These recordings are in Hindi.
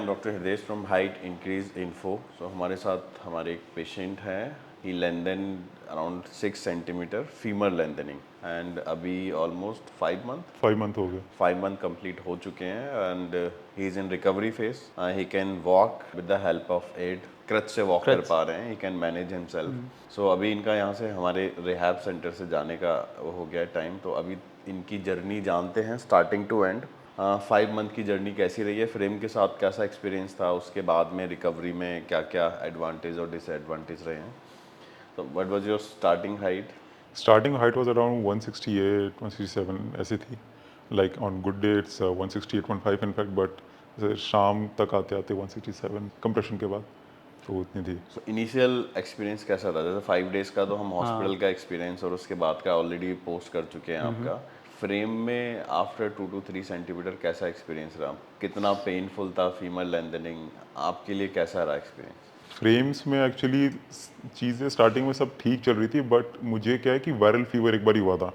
Doctor Hridesh from height increase info. So हमारे साथ हमारे एक पेशेंट हैं, he lengthen around 6 centimetre femur lengthening and अभी ऑलमोस्ट 5 मंथ हो गए। 5 मंथ कंप्लीट हो चुके हैं and he is in recovery phase. He can walk with the help of aid, crutch से वॉक कर पा रहे हैं, he can manage himself. So अभी इनका यहाँ से हमारे रिहैब सेंटर से जाने का वो हो गया टाइम, तो अभी इनकी जर्नी जानते हैं स्टार्टिंग टू एंड। 5 मंथ की जर्नी कैसी रही है, फ्रेम के साथ कैसा एक्सपीरियंस था, उसके बाद में रिकवरी में क्या क्या एडवांटेज और डिसएडवांटेज रहे हैं। तो what was your starting height? Starting height was around 168 167 ऐसी थी। Like on good day it's 168.5 in fact, but शाम तक आते आते 167 कंप्रेशन के बाद, तो उतनी थी। सो इनिशियल एक्सपीरियंस कैसा था? जैसे 5 डेज का तो हम हॉस्पिटल का एक्सपीरियंस और उसके बाद का ऑलरेडी पोस्ट कर चुके हैं आपका। फ्रेम में आफ्टर 2 to 3 सेंटीमीटर कैसा एक्सपीरियंस रहा? कितना पेनफुल था फीमर लेंथनिंग? आपके लिए कैसा रहा एक्सपीरियंस? फ्रेम्स में एक्चुअली चीज़ें स्टार्टिंग में सब ठीक चल रही थी, बट मुझे क्या है कि वायरल फीवर एक बार ही हुआ था।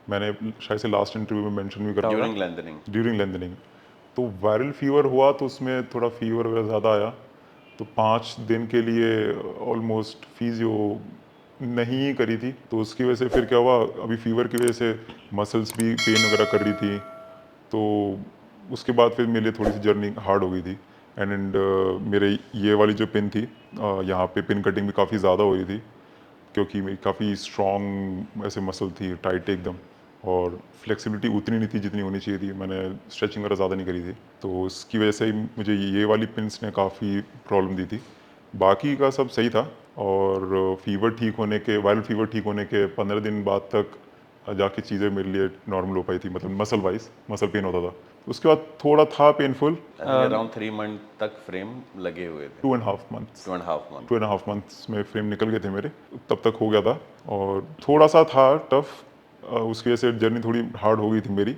मैंने शायद से लास्ट इंटरव्यू में मेंशन भी करा ड्यूरिंग लेंथनिंग? During lengthening. तो वायरल फीवर हुआ तो उसमें थोड़ा फीवर वगैरह ज़्यादा आया, तो 5 दिन के लिए ऑलमोस्ट फिजियो नहीं करी थी। तो उसकी वजह से फिर क्या हुआ, अभी फीवर की वजह से मसल्स भी पेन वगैरह कर रही थी, तो उसके बाद फिर मेरे लिए थोड़ी सी जर्नी हार्ड हो गई थी। एंड मेरे ये वाली जो पिन थी, यहाँ पे पिन कटिंग भी काफ़ी ज़्यादा हो रही थी, क्योंकि मेरी काफ़ी स्ट्रॉन्ग ऐसे मसल थी, टाइट एकदम, और फ्लेक्सिबिलिटी उतनी नहीं थी जितनी होनी चाहिए थी। मैंने स्ट्रेचिंग वगैरह ज़्यादा नहीं करी थी, तो उसकी वजह से ही मुझे ये वाली पिन्स ने काफ़ी प्रॉब्लम दी थी। बाकी का सब सही था, और फीवर ठीक होने के, वायरल फीवर ठीक होने के 15 दिन बाद तक जाके चीज़ें मेरे लिए नॉर्मल हो पाई थी, मतलब मसल वाइज मसल पेन होता था। उसके बाद थोड़ा था पेनफुल। अराउंड 3 मंथ तक फ्रेम लगे हुए थे। 2.5 मंथ्स 2.5 मंथ। 2.5 मंथ्स में फ्रेम निकल गए थे मेरे, तब तक हो गया था। और थोड़ा सा था टफ, उसकी वजह से जर्नी थोड़ी हार्ड हो गई थी मेरी,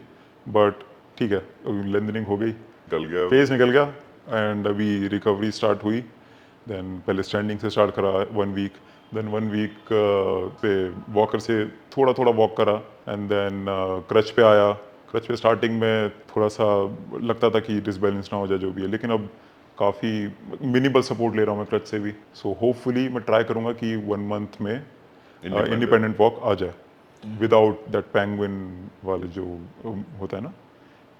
बट ठीक है, लेंथनिंग हो गई, निकल गया। फेज निकल गया, एंड अभी रिकवरी स्टार्ट हुई। देन पहले स्टैंडिंग से स्टार्ट करा 1 वीक, देन 1 वीक पे वॉकर से थोड़ा थोड़ा वॉक करा, एंड देन क्रच पे आया। क्रच पे स्टार्टिंग में थोड़ा सा लगता था कि डिसबैलेंस ना हो जाए जो भी है, लेकिन अब काफ़ी मिनिमल सपोर्ट ले रहा हूँ मैं क्रच से भी। सो होपफुली मैं ट्राई करूँगा कि 1 मंथ में इंडिपेंडेंट वॉक आ जाए, विदाउट दैट पेंगुइन वाले जो होता है ना,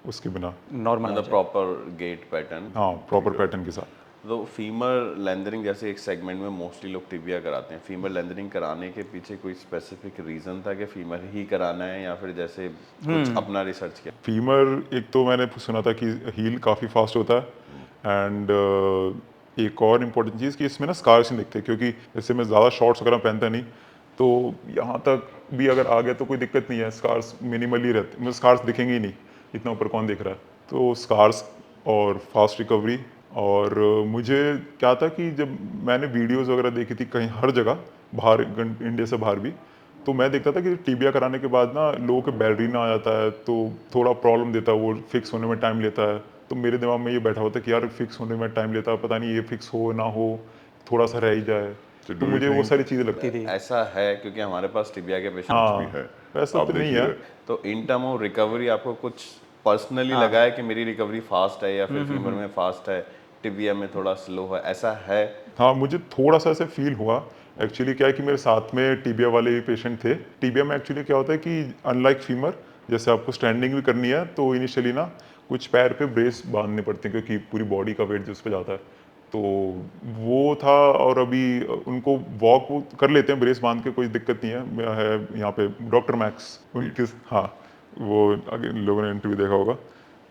उसके बिना, नॉर्मल मतलब प्रॉपर गेट पैटर्न। हाँ, प्रॉपर पैटर्न के साथ। तो फीमर लेंथनिंग जैसे एक सेगमेंट में मोस्टली लोग टिबिया कराते हैं, फीमर लेंथनिंग कराने के पीछे कोई स्पेसिफिक रीजन था कि फीमर ही कराना है, या फिर जैसे कुछ अपना रिसर्च किया? फीमर एक तो मैंने सुना था कि हील काफ़ी फास्ट होता है, एंड एक और इम्पोर्टेंट चीज़ कि इसमें ना स्कार्स नहीं दिखते, क्योंकि जैसे मैं ज़्यादा शॉर्ट्स वगैरह पहनता नहीं, तो यहाँ तक भी अगर आ गया तो कोई दिक्कत नहीं है, स्कार्स मिनिमली रहते, मतलब स्कार्स दिखेंगे ही नहीं, इतना ऊपर कौन दिख रहा है। तो स्कार्स और फास्ट रिकवरी। और मुझे क्या था कि जब मैंने वीडियोस वगैरह देखी थी कहीं हर जगह, बाहर इंडिया से बाहर भी, तो मैं देखता था कि टीबिया कराने के बाद ना लोगों के बैलरीना आ जाता है, तो थोड़ा प्रॉब्लम देता है, वो फिक्स होने में टाइम लेता है। तो मेरे दिमाग में ये बैठा होता है कि यार फिक्स होने में टाइम लेता है, पता नहीं ये फिक्स हो ना हो, थोड़ा सा रह ही जाए, तो मुझे वो सारी चीज़ें लगती थी। ऐसा है क्योंकि हमारे पास टिबिया के पेशेंट्स हाँ, भी है। वैसा तो नहीं है। तो इन टर्म ऑफ रिकवरी आपको कुछ पर्सनली लगा है कि मेरी रिकवरी फास्ट है, या फिर फीमर में फास्ट है, टिबिया में थोड़ा स्लो है, ऐसा है? हाँ, मुझे थोड़ा सा ऐसे फील हुआ। एक्चुअली क्या है कि मेरे साथ में टीबिया वाले भी पेशेंट थे। टीबिया में एक्चुअली क्या होता है कि अनलाइक फीमर, जैसे आपको स्टैंडिंग भी करनी है तो इनिशियली ना कुछ पैर पे ब्रेस बांधने पड़ते हैं, क्योंकि पूरी बॉडी का वेट जिस पे जाता है। तो वो था, और अभी उनको वॉक वो कर लेते हैं ब्रेस बांध के, कोई दिक्कत नहीं है। मेरा है यहाँ पे डॉक्टर मैक्स, उनके, हाँ, वो आगे लोगों ने इंटरव्यू देखा होगा,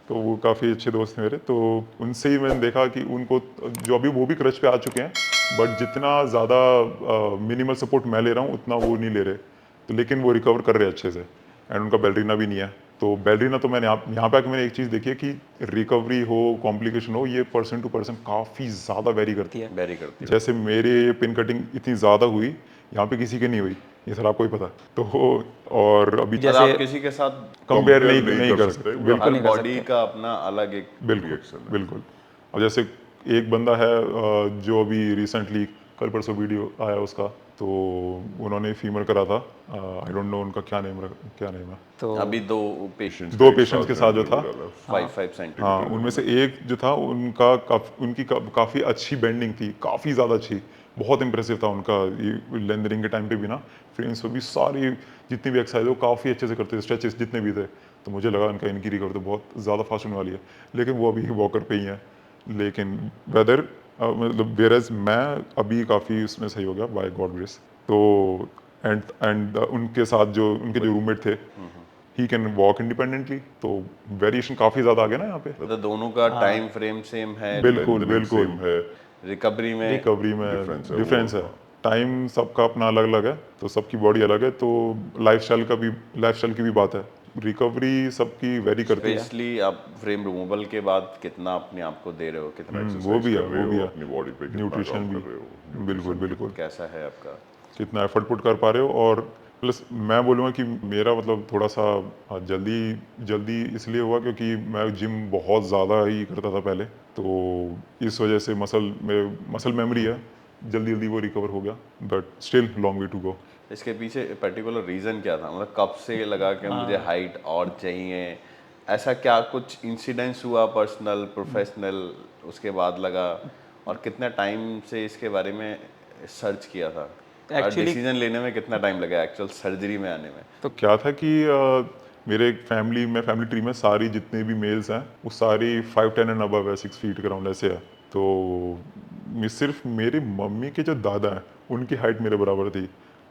तो वो काफ़ी अच्छे दोस्त हैं मेरे। तो उनसे ही मैंने देखा कि उनको, जो अभी वो भी क्रच पे आ चुके हैं, बट जितना ज़्यादा मिनिमल सपोर्ट मैं ले रहा हूँ उतना वो नहीं ले रहे, तो लेकिन वो रिकवर कर रहे हैं अच्छे से, एंड उनका बैलरीना भी नहीं है। तो बैलरीना तो मैंने यहाँ पे आके मैंने एक चीज़ देखी है कि रिकवरी हो, कॉम्प्लिकेशन हो, ये पर्सन टू पर्सन काफ़ी ज़्यादा वेरी करती है। वेरी करती है। जैसे मेरे ये पिन कटिंग इतनी ज़्यादा हुई, यहाँ पे किसी की नहीं हुई, ये सर आपको ही पता। तो और अभी जैसे आप किसी के साथ कंपेयर नहीं कर सकते, बिल्कुल हर बॉडी का अपना अलग एक बिल्कुल बिल्कुल। अब जैसे एक बंदा है जो अभी रिसेंटली कल परसों वीडियो आया उसका, तो उन्होंने फीमर करा था। आई डोंट नो उनका क्या नेम है। तो अभी दो पेशेंट्स दो पेशेंट्स के साथ जो था, 5 सेंटीमीटर। हाँ, उनमें से एक जो था उनका उनकी काफ़ी अच्छी बेंडिंग थी, काफ़ी ज़्यादा अच्छी, बहुत इंप्रेसिव था उनका ये लेंथनिंग के टाइम पे भी ना, फ्रेम्स पे भी सारी जितनी भी एक्सरसाइज वो काफ़ी अच्छे से करते थे, स्ट्रेचेस जितने भी थे। तो मुझे लगा इनका इनकी रिकवर तो बहुत ज़्यादा फास्ट होने वाली है, लेकिन वो अभी वॉकर पे ही है। लेकिन वेदर मतलब वेरएज मैं अभी काफ़ी उसमें सही हो गया बाय गॉड ग्रेस। तो एंड उनके साथ जो उनके जो रूममेट थे, ही कैन वॉक इंडिपेंडेंटली, तो वेरिएशन काफ़ी ज़्यादा आ गया ना यहाँ पे। मतलब दोनों का टाइम फ्रेम सेम है, बिल्कुल लेंथनिंग बिल्कुल, सेम है, रिकवरी में रिकवरी में डिफरेंस है, डिफरेंस है, हाँ। टाइम सबका अपना अलग अलग है, तो सबकी बॉडी अलग है, तो लाइफस्टाइल की भी बात है, रिकवरी सबकी वेरी करती है। स्पेशली आप फ्रेम रिमूवल के बाद कितना अपने आप को दे रहे हो, कितना वो भी है, कर रहे वो भी हो, है, अपनी बॉडी पे कितना न्यूट्रिशन काम भी, कर रहे हो, बिल्कुल न्यूट्रिशन बिल्कुल, कैसा है आपका? कितना एफर्ट पुट कर पा रहे हो। और प्लस मैं बोलूँगा कि मेरा मतलब थोड़ा सा जल्दी इसलिए हुआ क्योंकि मैं जिम बहुत ज़्यादा ही करता था पहले, तो इस वजह से मसल मेमोरी है, जल्दी जल्दी वो रिकवर हो गया, but still long way to go. इसके पीछे पर्टिकुलर रीज़न क्या था? मतलब कब से लगा कि मुझे हाइट और चाहिए? ऐसा क्या कुछ इंसिडेंस हुआ पर्सनल, प्रोफेशनल, उसके बाद लगा? और कितना टाइम से इसके बारे में सर्च किया था? एक्चुअली डिसीजन लेने में कितना टाइम लगा एक्चुअल सर्जरी में आने में? तो क्या था कि मेरे फैमिली ट्री में सारी जितने भी मेल्स हैं वो सारी 5'10" एंड अबव है, 6 फीट के अराउंड ऐसे है। तो सिर्फ मेरी मम्मी के जो दादा हैं उनकी हाइट मेरे बराबर थी,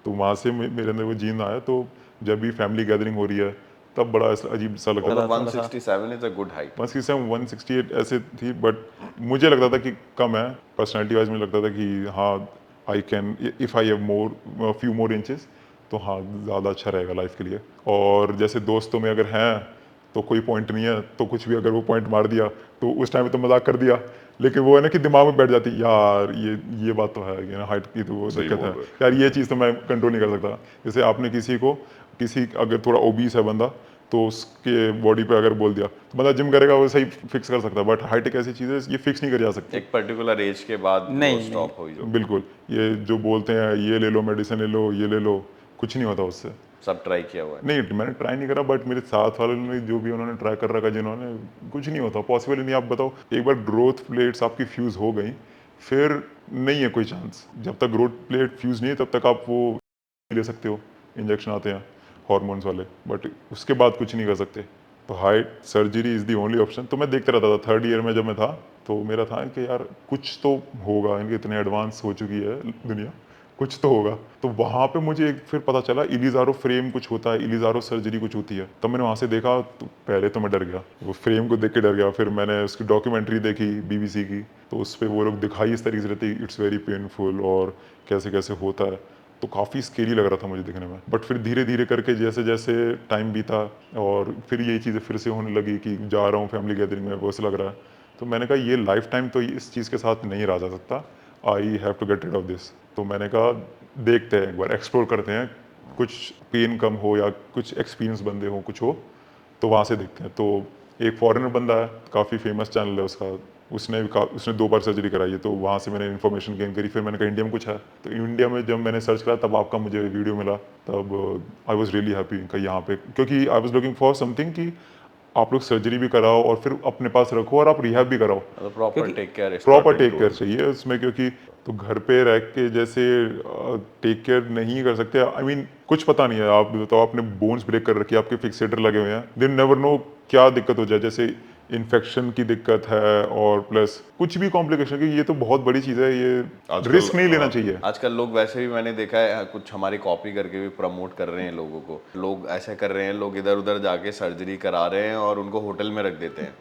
तो वहाँ से मेरे अंदर वो जीन आया। तो जब भी फैमिली गैदरिंग हो रही है तब बड़ा ऐसा अजीब सा लगता था। मतलब 167 इज अ गुड हाइट। 167 168 ऐसे थी, बट मुझे लगता था कि कम है, पर्सनैलिटी वाइज मुझे लगता था कि हाँ I can, if I have few more inches तो हाँ ज़्यादा अच्छा रहेगा लाइफ के लिए। और जैसे दोस्तों में अगर हैं तो कोई पॉइंट नहीं है, तो कुछ भी अगर वो पॉइंट मार दिया तो उस टाइम पे तो मजाक कर दिया, लेकिन वो है ना कि दिमाग में बैठ जाती, यार ये बात तो है, ये ना हाइट की तो वो सही दिक्कत है, बोल यार ये चीज़ तो मैं कंट्रोल नहीं कर सकता। जैसे आपने किसी अगर थोड़ा ओबीस है बंदा तो उसके बॉडी पे अगर बोल दिया तो बंदा जिम करेगा, वो सही फिक्स कर सकता है, बट हाइट एक ऐसी चीज़ है ये फिक्स नहीं करी जा सकती। एक पर्टिकुलर एज के बाद वो नहीं, स्टॉप हो ही जाता। बिल्कुल, ये जो बोलते हैं ये ले लो मेडिसिन ले लो ये ले लो, कुछ नहीं होता उससे। सब ट्राई किया हुआ है। नहीं मैंने ट्राई नहीं करा, बट मेरे साथ वालों ने जो भी उन्होंने ट्राई कर रखा, जिन्होंने, कुछ नहीं होता, पॉसिबल ही नहीं। आप बताओ, एक बार ग्रोथ प्लेट्स आपकी फ्यूज हो गई फिर नहीं है कोई चांस, जब तक ग्रोथ प्लेट फ्यूज नहीं है तब तक आप वो ले सकते हो, इंजेक्शन आते हैं हॉर्मोन्स वाले, बट उसके बाद कुछ नहीं कर सकते। तो height surgery is the only option. तो मैं देखते रहता था, 3rd ईयर में जब मैं था तो मेरा था कि यार कुछ तो होगा, इनके इतने एडवांस हो चुकी है दुनिया, कुछ तो होगा। तो वहाँ पे मुझे एक फिर पता चला इलिज़ारो फ्रेम कुछ होता है, इलिज़ारो सर्जरी कुछ होती है। तब मैंने वहाँ से देखा तो पहले तो मैं डर गया, वो फ्रेम को देख के डर गया। फिर मैंने उसकी डॉक्यूमेंट्री देखी BBC की, तो उस पर वो लोग दिखाई इस तरीके से रहती, इट्स वेरी पेनफुल और कैसे कैसे होता है, तो काफ़ी स्केरी लग रहा था मुझे दिखने में। बट फिर धीरे धीरे करके जैसे जैसे टाइम बीता और फिर ये चीज़ें फिर से होने लगी कि जा रहा हूँ फैमिली गैदरिंग में, वैसे लग रहा है, तो मैंने कहा ये लाइफ टाइम तो इस चीज़ के साथ नहीं रहा जा सकता, I have to get rid of this. तो मैंने कहा देखते हैं, एक बार एक्सप्लोर करते हैं, कुछ पेन कम हो या कुछ एक्सपीरियंस बंदे हो, कुछ हो तो वहाँ से देखते हैं। तो एक फॉरेनर बंदा है, काफ़ी फेमस चैनल है उसका, उसने 2 बार सर्जरी कराई है, तो वहाँ से मैंने इन्फॉर्मेशन गेन करी। फिर मैंने कहा इंडिया में कुछ है, तो इंडिया में जब मैंने सर्च करा तब आपका मुझे वीडियो मिला, तब आई वॉज रियली हैप्पी कि यहाँ पे, क्योंकि I was looking for something कि आप लोग सर्जरी भी कराओ और फिर अपने पास रखो और आप रिहैब भी कराओ, मतलब proper take care, proper take care चाहिए उसमें, क्योंकि तो घर पे रह के जैसे टेक केयर नहीं कर सकते। आई मीन कुछ पता नहीं है, आप बताओ आपने बोन्स ब्रेक कर रखी है, आपके फिक्सेटर लगे हुए हैं, दे नेवर नो क्या दिक्कत हो जाए, जैसे इन्फेक्शन की दिक्कत है और प्लस कुछ भी कॉम्प्लिकेशन की, ये तो बहुत बड़ी चीज़ है, ये आजकल, रिस्क नहीं लेना चाहिए। आजकल लोग वैसे भी मैंने देखा है कुछ हमारी कॉपी करके भी प्रमोट कर रहे हैं लोगों को। लोग ऐसे कर रहे हैं, लोग इधर उधर जाके सर्जरी करा रहे हैं और उनको होटल में रख देते हैं।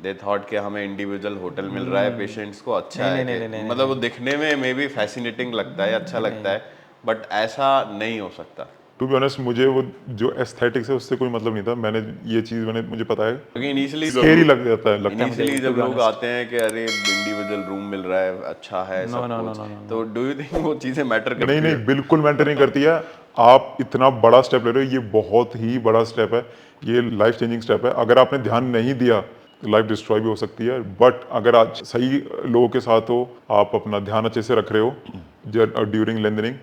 दे थॉट कि हमें इंडिविजुअल होटल मिल रहा है पेशेंट्स को, अच्छा है कि मतलब वो दिखने में मे बी फैसिनेटिंग लगता है, अच्छा लगता है, बट ऐसा नहीं हो सकता। टू बी ऑनेस्ट मुझे वो जो एस्थेटिक्स है उससे कोई मतलब नहीं था, मुझे पता है, क्योंकि इनिशियली स्केरी लग जाता है, लगता है मुझे। जब लोग आते हैं कि अरे इंडिविजुअल रूम मिल रहा है, अच्छा है सब कुछ, तो डू यू थिंक वो चीज़ें मैटर करती नहीं है? नहीं, बिल्कुल मैटर नहीं करती है। आप इतना बड़ा स्टेप ले रहे हो, ये बहुत ही बड़ा स्टेप है, ये लाइफ चेंजिंग स्टेप है। अगर आपने ध्यान नहीं दिया तो लाइफ डिस्ट्रॉय भी हो सकती है, बट अगर आज सही लोगों के साथ हो, आप अपना ध्यान अच्छे से रख रहे हो ड्यूरिंग लेंथनिंग,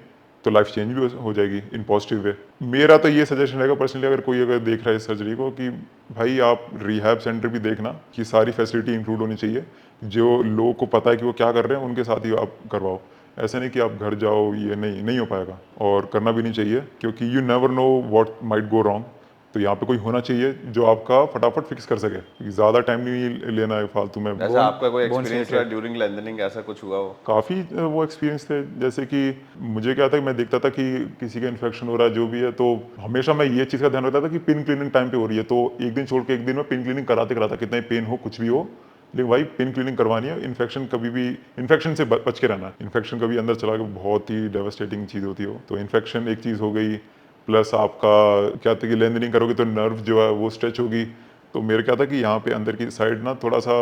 तो लाइफ चेंज भी हो जाएगी इन पॉजिटिव वे। मेरा तो ये सजेशन रहेगा पर्सनली, अगर कोई अगर देख रहा है इस सर्जरी को, कि भाई आप रिहैब सेंटर भी देखना कि सारी फैसिलिटी इंक्लूड होनी चाहिए, जो लोगों को पता है कि वो क्या कर रहे हैं उनके साथ ही आप करवाओ। ऐसा नहीं कि आप घर जाओ, ये नहीं हो पाएगा, और करना भी नहीं चाहिए, क्योंकि you never know what might go wrong. तो यहाँ पे कोई होना चाहिए जो आपका फटाफट फिक्स कर सके, क्योंकि ज़्यादा टाइम नहीं लेना है फालतू में। ऐसा आपका कोई एक्सपीरियंस हुआ ड्यूरिंग लेंथनिंग, ऐसा कुछ हुआ हो? काफ़ी वो एक्सपीरियंस थे, जैसे कि मुझे क्या था कि मैं देखता था कि किसी का इन्फेक्शन हो रहा है जो भी है, तो हमेशा मैं ये चीज़ का ध्यान रखता था कि पिन क्लीनिंग टाइम पे हो रही है, तो एक दिन छोड़ के एक दिन में पिन क्लीनिंग कराते कराता, कितना ही पेन हो कुछ भी हो, लेकिन भाई पिन क्लीनिंग करवानी है। इन्फेक्शन कभी भी, इन्फेक्शन से बच के रहना है। इन्फेक्शन कभी अंदर चला के बहुत ही डेवास्टेटिंग चीज़ होती है। तो इन्फेक्शन एक चीज़ हो गई, प्लस आपका क्या था कि लेंथनिंग करोगे तो नर्व जो है वो स्ट्रेच होगी। तो मेरे क्या था कि यहाँ पे अंदर की साइड ना थोड़ा सा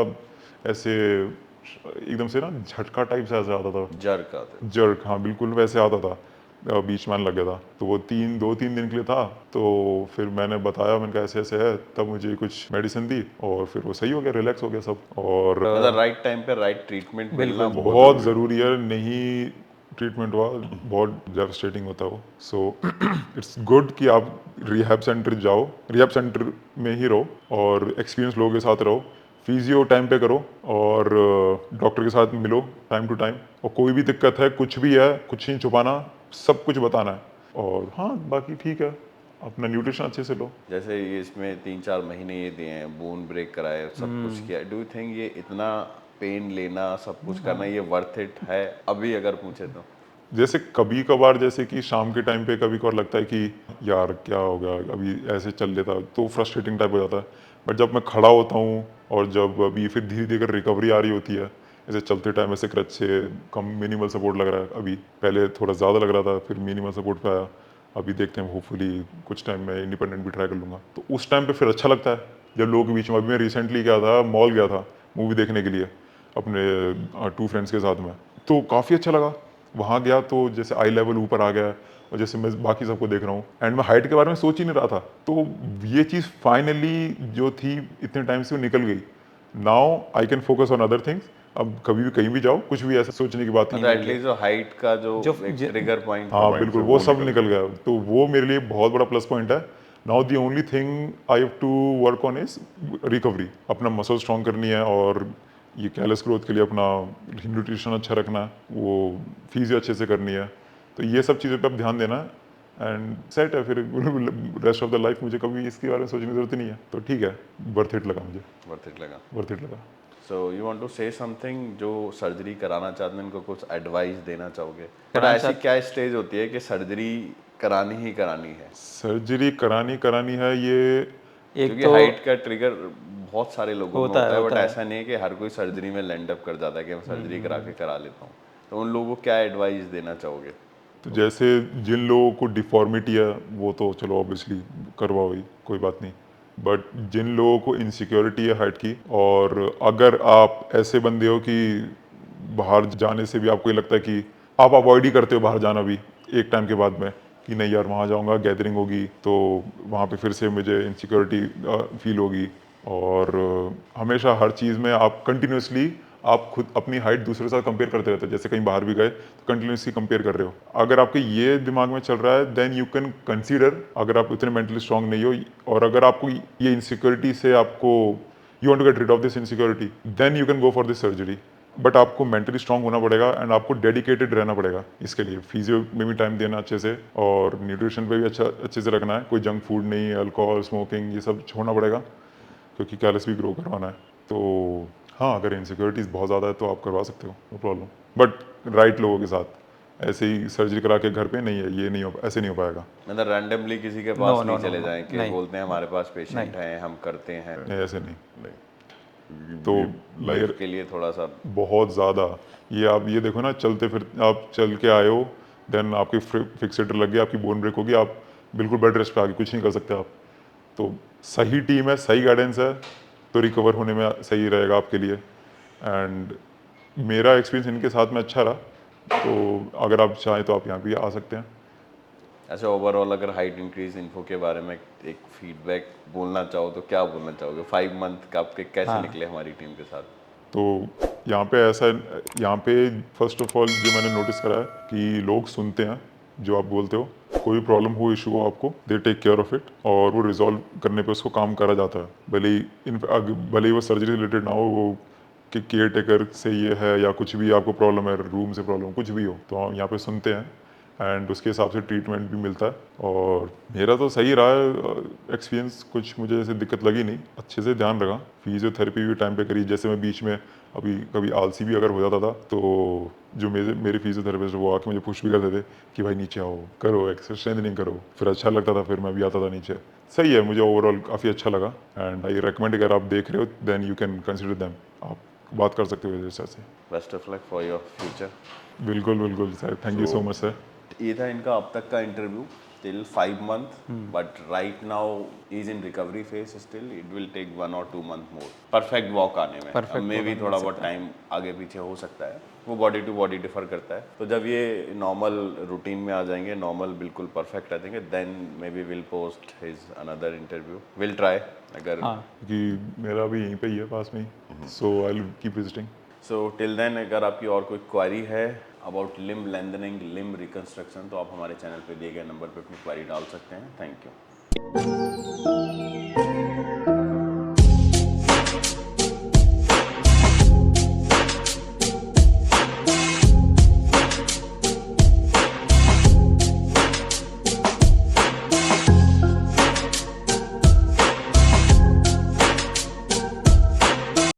ऐसे एकदम से ना झटका टाइप से ऐसे आता था, जर्क आते? जर्क, हाँ बिल्कुल वैसे आता था, बीच में आने लग गया था। तो वो 2-3 दिन के लिए था। तो फिर मैंने बताया, मैंने कहा ऐसे ऐसे है, तब मुझे कुछ मेडिसिन दी और फिर वो सही हो गया, रिलैक्स हो गया सब। और मतलब राइट टाइम पे राइट ट्रीटमेंट मिलना बहुत ज़रूरी है, नहीं ट्रीटमेंट हुआ बहुत डेवस्टेटिंग होता है वो। सो इट्स गुड कि आप रिहैब सेंटर जाओ, रिहैब सेंटर में ही रहो और एक्सपीरियंस लोगों के साथ रहो, फिजियो टाइम पे करो और डॉक्टर के साथ मिलो टाइम टू टाइम। और कोई भी दिक्कत है, कुछ भी है, कुछ नहीं छुपाना, सब कुछ बताना है। और हाँ बाकी ठीक है, अपना न्यूट्रिशन अच्छे से लो। जैसे ये इसमें 3-4 महीने ये दिए हैं, बोन ब्रेक कराए, सब कुछ किया, डू यू थिंक ये इतना पेन लेना, सब कुछ करना, ये वर्थ इट है अभी अगर पूछे तो? जैसे कभी कभार, जैसे कि शाम के टाइम पे कभी कभार लगता है कि यार क्या हो गया, अभी ऐसे चल लेता, तो फ्रस्ट्रेटिंग टाइप हो जाता है। बट जब मैं खड़ा होता हूँ और जब अभी फिर धीरे धीरे रिकवरी आ रही होती है, ऐसे चलते टाइम ऐसे क्रच से कम मिनिमल सपोर्ट लग रहा है, अभी पहले थोड़ा ज़्यादा लग रहा था, फिर मिनिमल सपोर्ट पे आया, अभी देखते हैं, होपफुली कुछ टाइम में इंडिपेंडेंट भी ट्राई कर लूँगा। तो उस टाइम पे फिर अच्छा लगता है जब लोगों के बीच में। अभी मैं रिसेंटली गया था, मॉल गया था मूवी देखने के लिए अपने 2 फ्रेंड्स के साथ में, तो काफ़ी अच्छा लगा। वहाँ गया तो जैसे आई लेवल ऊपर आ गया, और जैसे मैं बाकी सबको देख रहा हूँ, एंड मैं हाइट के बारे में सोच ही नहीं रहा था, तो ये चीज़ फाइनली जो थी इतने टाइम से वो निकल गई। Now I can focus on other things. अब कभी भी कहीं भी जाओ, कुछ भी ऐसा सोचने की बात नहीं मतलब है। एटलीस्ट जो हाइट का जो एक ट्रिगर पॉइंट हाँ था बिल्कुल, वो सब निकल गया, तो वो मेरे लिए बहुत बड़ा प्लस पॉइंट है। Now the only thing I have to work on is recovery. अपना मसल स्ट्रॉन्ग करनी है, और ये कैलस ग्रोथ के लिए अपना न्यूट्रिशन अच्छा रखना है, वो फिजियो अच्छे से करनी है। तो ये सब चीज़ों पे आप ध्यान देना है, एंड सेट है फिर रेस्ट ऑफ द लाइफ। मुझे कभी इसके बारे में सोचने की जरूरत नहीं है, तो ठीक है, वर्थ इट लगा मुझे, वर्थ इट लगा। वर्थ इट लगा। So you want to say something, जो सर्जरी कराना चाहते हैं उनको कुछ एडवाइस देना चाहोगे? बट ऐसी क्या स्टेज होती है कि सर्जरी करानी ही करानी है? सर्जरी करानी है, ये क्योंकि हाइट का ट्रिगर बहुत सारे लोगों में होता है, बट ऐसा नहीं है कि हर कोई सर्जरी में लैंड अप कर जाता है कि मैं सर्जरी करा लेता हूँ। तो उन लोगों को क्या एडवाइस देना चाहोगे? तो जैसे जिन लोगों को डिफॉर्मिटी है वो तो चलो ऑब्वियसली करवाओ ही, कोई बात नहीं। बट जिन लोगों को इनसिक्योरिटी है हाइट की, और अगर आप ऐसे बंदे हो कि बाहर जाने से भी आपको ये लगता है कि आप अवॉइड ही करते हो बाहर जाना भी एक टाइम के बाद में, कि नहीं यार वहाँ जाऊँगा, गैदरिंग होगी तो वहाँ पे फिर से मुझे इनसिक्योरिटी फील होगी। और हमेशा हर चीज़ में आप कंटिन्यूसली आप खुद अपनी हाइट दूसरे के साथ कंपेयर करते रहते हो। जैसे कहीं बाहर भी गए तो कंटिन्यूसली कंपेयर कर रहे हो। अगर आपके ये दिमाग में चल रहा है, देन यू कैन कंसीडर, अगर आप उतने मेंटली स्ट्रांग नहीं हो, और अगर आपको ये इनसिक्योरिटी से आपको you want to get rid of this insecurity, then you can go for this surgery. But आपको मेंटली स्ट्रांग होना पड़ेगा, एंड आपको डेडिकेटेड रहना पड़ेगा इसके लिए। फिजियो में भी टाइम देना अच्छे से, और न्यूट्रिशन पे भी अच्छे से रखना है। कोई जंक फूड नहीं, अल्कोहल, स्मोकिंग, ये सब छोड़ना पड़ेगा, क्योंकि कैलस भी ग्रो करवाना है। तो हाँ, अगर इनसिक्योरिटीज़ बहुत ज़्यादा है तो आप करवा सकते हो, नो प्रॉब्लम, बट राइट लोगों के साथ। ऐसे ही सर्जरी करा के घर पे नहीं है, ये नहीं हो, ऐसे नहीं हो पाएगा। मतलब रैंडमली किसी के पास नहीं चले जाएं कि बोलते हैं हमारे पास पेशेंट हैं, हम करते हैं। नहीं, ऐसे नहीं। नहीं, तो लाइफ के लिए थोड़ा सा बहुत ज़्यादा, ये आप ये देखो ना, चलते फिर आप चल के आए हो, देन आपकी फिक्सेटर लग गया, आपकी बोन ब्रेक होगी, आप बिल्कुल बेड रेस्ट पे आगे कुछ नहीं कर सकते आप। तो सही टीम है, सही गाइडेंस है, तो रिकवर होने में सही रहेगा आपके लिए। एंड मेरा एक्सपीरियंस इनके साथ में अच्छा रहा, तो अगर आप चाहें तो आप यहाँ भी आ सकते हैं। ऐसे ओवरऑल अगर हाइट इंक्रीज इन्फो के बारे में एक फीडबैक बोलना चाहो तो क्या बोलना चाहोगे? 5 मंथ का आपके कैसे निकले हमारी टीम के साथ? तो यहाँ पे ऐसा, यहाँ पे फर्स्ट ऑफ ऑल जो मैंने नोटिस करा है कि लोग सुनते हैं, जो आप बोलते हो, कोई प्रॉब्लम हो, इशू हो आपको, they take care of it और वो रिजॉल्व करने पे उसको काम करा जाता है। भले ही वो सर्जरी रिलेटेड ना हो, वो कि केयर टेकर से ये है या कुछ भी आपको प्रॉब्लम है, रूम से प्रॉब्लम कुछ भी हो, तो हम यहाँ पे सुनते हैं एंड उसके हिसाब से ट्रीटमेंट भी मिलता है। और मेरा तो सही रहा है एक्सपीरियंस, कुछ मुझे ऐसे दिक्कत लगी नहीं, अच्छे से ध्यान रखा, फिजियोथेरेपी भी टाइम पे करी। जैसे मैं बीच में अभी कभी आलसी भी अगर हो जाता था तो जो मेरे फिजियोथेरेपिस्ट वो आके मुझे पुश भी करते थे कि भाई नीचे आओ, करो एक्सरसाइज, स्ट्रेंथनिंग करो, फिर अच्छा लगता था, फिर मैं भी आता था नीचे। सही है, मुझे ओवरऑल काफ़ी अच्छा लगा एंड आई रिकमेंड, अगर आप देख रहे हो then you can consider them, आप बात कर सकते हो जैसे से। Best of luck for your future. बिल्कुल बिल्कुल sir, thank you so so much sir. ये था इनका अब तक का interview till 5 month, but right now is in recovery phase still, it will take 1 or 2 month more perfect walk आने में। अब मे भी थोड़ा बहुत टाइम आगे पीछे हो सकता है, वो बॉडी टू बॉडी डिफर करता है। तो जब ये नॉर्मल रूटीन में आ जाएंगे, नॉर्मल बिल्कुल परफेक्ट आ जाएंगे, then maybe will post his another interview, will try. अगर क्योंकि मेरा भी यहीं पे ही है पास में ही, so I will keep visiting. So till then, अगर आपकी और कोई क्वेरी है about limb lengthening, limb reconstruction, तो आप हमारे चैनल पे दिए गए नंबर पे अपनी क्वेरी डाल सकते हैं। Thank you.